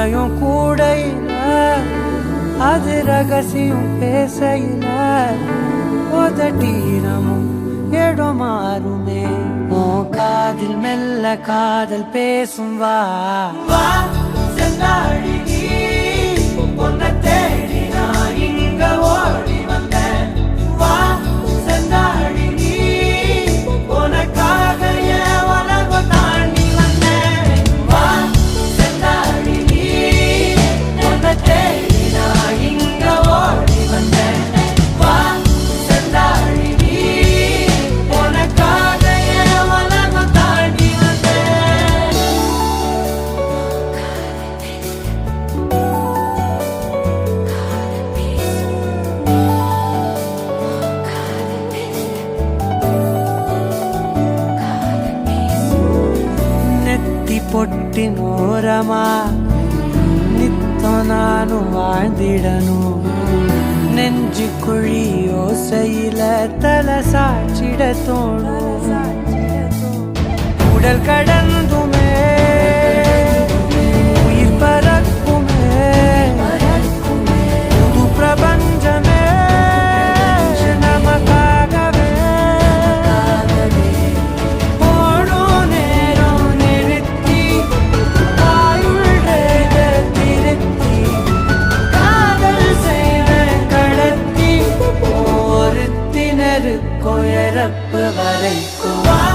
உனையும் கூடையில அது ரகசியம் பேசையில உதட்டீரமும் இடம் மாறுமே உன் காதில் மெல்ல காதல் பேசும் வா வா செந்தாழி நீ உன்னை தேடி நான் இங்க ஓடி வந்தேன் வா செந்தாழி நீ உனக்காக என் உலகம் தாண்டி வந்தேன் வா செந்தாழி நீ உன்னை தேடி நான் இங்க ஓடி வந்தேன் வா செந்தாழி நீ உனக்காக என் உலகம் தாண்டி வந்தேன். நெத்தி பொட்டின் ஓரமா நித்தம் நானும் வாழ்ந்திடணும் நெஞ்சு குழி யோசையில தலை சாட்சிட தோணும் உடல் கடந்துமே உயிர் பறக்குமே புது பிரபஞ்சமே நமக்காகவே போடும் நேரம் நிறுத்தி ஆயுள் திருத்தி காதல் செய்வேன் கடத்தி ஒருத்தினருக்கும் இறப்பு வரைக்கும்